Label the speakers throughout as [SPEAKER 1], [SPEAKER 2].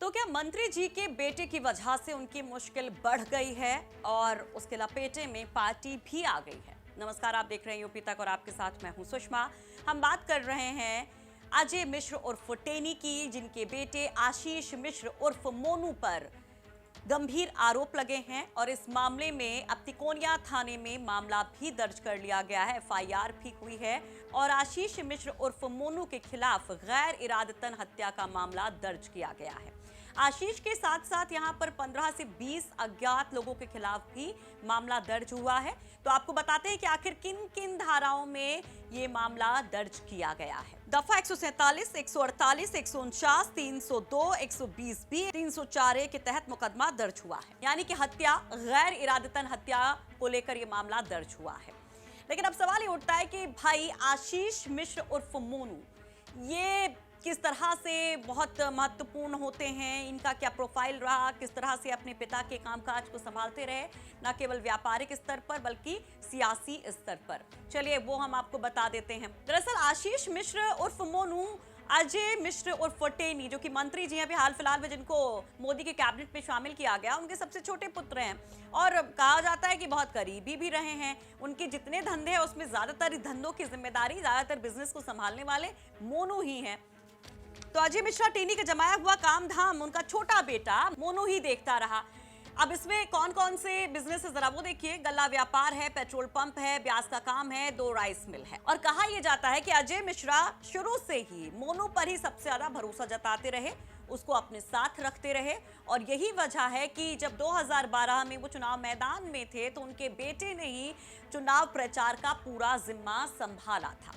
[SPEAKER 1] तो क्या मंत्री जी के बेटे की वजह से उनकी मुश्किल बढ़ गई है और उसके लपेटे में पार्टी भी आ गई है। नमस्कार, आप देख रहे हैं यूपी तक और आपके साथ मैं हूं सुषमा। हम बात कर रहे हैं अजय मिश्र उर्फ टेनी की, जिनके बेटे आशीष मिश्र उर्फ मोनू पर गंभीर आरोप लगे हैं और इस मामले में अब तिकोनिया थाने में मामला भी दर्ज कर लिया गया है, एफआईआर भी हुई है और आशीष मिश्र उर्फ मोनू के खिलाफ गैर इरादतन हत्या का मामला दर्ज किया गया है। आशीष के साथ साथ यहां पर 15 से 20 अज्ञात लोगों के खिलाफ भी मामला दर्ज हुआ है। तो आपको बताते हैं कि आखिर किन किन धाराओं में ये मामला दर्ज किया गया है। दफा 147, 148, 149, 302, 120 भी 304 के तहत मुकदमा दर्ज हुआ है, यानी कि हत्या, गैर इरादतन हत्या को लेकर ये मामला दर्ज हुआ है। लेकिन अब सवाल ये उठता है कि भाई आशीष मिश्र उर्फ मोनू ये किस तरह से बहुत महत्वपूर्ण होते हैं, इनका क्या प्रोफाइल रहा, किस तरह से अपने पिता के कामकाज को संभालते रहे, न केवल व्यापारिक स्तर पर बल्कि सियासी स्तर पर। चलिए वो हम आपको बता देते हैं। दरअसल आशीष मिश्र उर्फ मोनू अजय मिश्र उर्फ टेनी, जो कि मंत्री जी हैं अभी हाल फिलहाल में, जिनको मोदी के कैबिनेट में शामिल किया गया, उनके सबसे छोटे पुत्र हैं और कहा जाता है कि बहुत करीबी भी रहे हैं। उनके जितने धंधे हैं उसमें ज्यादातर धंधों की जिम्मेदारी, ज्यादातर बिजनेस को संभालने वाले मोनू ही हैं। तो अजय मिश्रा टेनी का जमाया हुआ काम धाम उनका छोटा बेटा मोनू ही देखता रहा। अब इसमें कौन कौन से बिजनेस है जरा वो देखिए। गल्ला व्यापार है, पेट्रोल पंप है, ब्याज का काम है, 2 राइस मिल है। और कहा यह जाता है कि अजय मिश्रा शुरू से ही मोनू पर ही सबसे ज्यादा भरोसा जताते रहे, उसको अपने साथ रखते रहे और यही वजह है कि जब 2012 में वो चुनाव मैदान में थे तो उनके बेटे ने ही चुनाव प्रचार का पूरा जिम्मा संभाला था।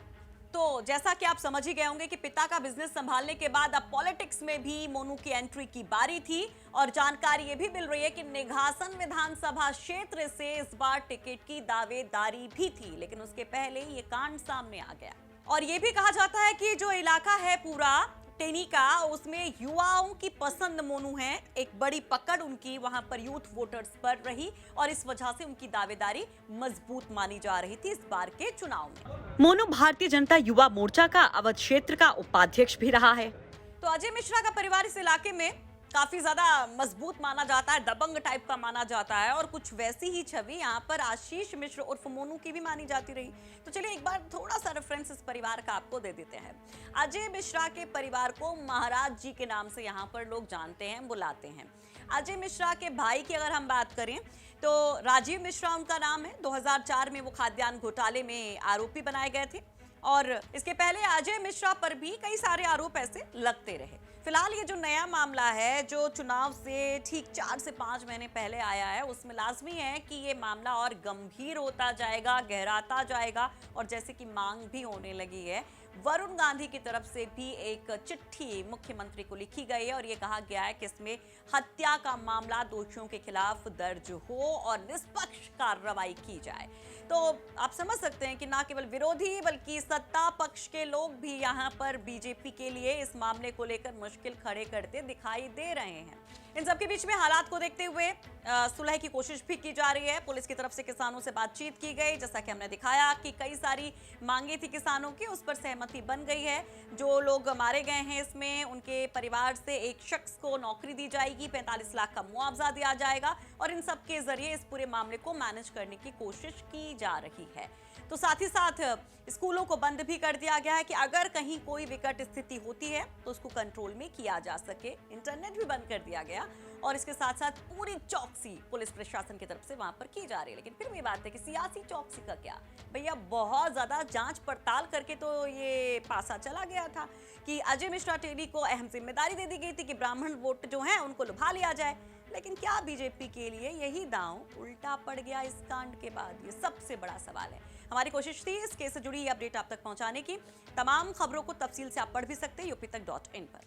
[SPEAKER 1] तो जैसा कि आप समझ ही गए होंगे कि पिता का बिजनेस संभालने के बाद अब पॉलिटिक्स में भी मोनू की एंट्री की बारी थी और जानकारी ये भी मिल रही है कि निघासन विधानसभा क्षेत्र से इस बार टिकट की दावेदारी भी थी, लेकिन उसके पहले ये कांड सामने आ गया। और ये भी कहा जाता है कि जो इलाका है पूरा टेनी का, उसमें युवाओं की पसंद मोनू है। एक बड़ी पकड़ उनकी वहां पर यूथ वोटर्स पर रही और इस वजह से उनकी दावेदारी मजबूत मानी जा रही थी इस बार के चुनाव में। मोनू भारतीय जनता युवा मोर्चा का अवध क्षेत्र का उपाध्यक्ष भी रहा है। तो अजय मिश्रा का परिवार इस इलाके में काफी ज्यादा मजबूत माना जाता है, दबंग टाइप का माना जाता है और कुछ वैसी ही छवि यहाँ पर आशीष मिश्र उर्फ मोनू की भी मानी जाती रही। तो चलिए एक बार थोड़ा सा रेफरेंस इस परिवार का आपको दे देते हैं। अजय मिश्रा के परिवार को महाराज जी के नाम से यहाँ पर लोग जानते हैं, बुलाते हैं। अजय मिश्रा के भाई की अगर हम बात करें तो राजीव मिश्रा उनका नाम है। 2004 में वो खाद्यान्न घोटाले में आरोपी बनाए गए थे और इसके पहले अजय मिश्रा पर भी कई सारे आरोप ऐसे लगते रहे। फिलहाल ये जो नया मामला है जो चुनाव से ठीक 4 से 5 महीने पहले आया है, उसमें लाजमी है कि ये मामला और गंभीर होता जाएगा, गहराता जाएगा और जैसे कि मांग भी होने लगी है, वरुण गांधी की तरफ से भी एक चिट्ठी मुख्यमंत्री को लिखी गई है और ये कहा गया है कि इसमें हत्या का मामला दोषियों के खिलाफ दर्ज हो और निष्पक्ष कार्रवाई की जाए। तो आप समझ सकते हैं कि ना केवल विरोधी बल्कि सत्ता पक्ष के लोग भी यहाँ पर बीजेपी के लिए इस मामले को लेकर मुश्किल खड़े करते दिखाई दे रहे हैं। इन सबके बीच में हालात को देखते हुए सुलह की कोशिश भी की जा रही है। पुलिस की तरफ से किसानों से बातचीत की गई, जैसा कि हमने दिखाया कि कई सारी मांगे थी किसानों की, उस पर सहमति बन गई है। जो लोग मारे गए हैं इसमें उनके परिवार से एक शख्स को नौकरी दी जाएगी, 45 लाख का मुआवजा दिया जाएगा और इन सब के जरिए इस पूरे मामले को मैनेज करने की कोशिश की जा रही है। तो साथ ही साथ स्कूलों को बंद भी कर दिया गया है कि अगर कहीं कोई विकट स्थिति होती है तो उसको कंट्रोल में किया जा सके। इंटरनेट भी बंद कर दिया गया और इसके साथ साथ पूरी चौकसी पुलिस प्रशासन की तरफ से वहां पर की जा रही है। लेकिन फिर भी बात है कि सियासी चौकसी का क्या भैया, बहुत ज्यादा जांच पड़ताल करके तो ये पासा चला गया था कि अजय मिश्रा टेनी को अहम जिम्मेदारी दे दी गई थी कि ब्राह्मण वोट जो है उनको लुभा लिया जाए। लेकिन क्या बीजेपी के लिए यही दांव उल्टा पड़ गया इस कांड के बाद? ये सबसे बड़ा सवाल है। हमारी कोशिश थी इस केस से जुड़ी अपडेट आप तक पहुंचाने की। तमाम खबरों को तफसील से आप पढ़ भी सकते हैं यूपी तक.in पर।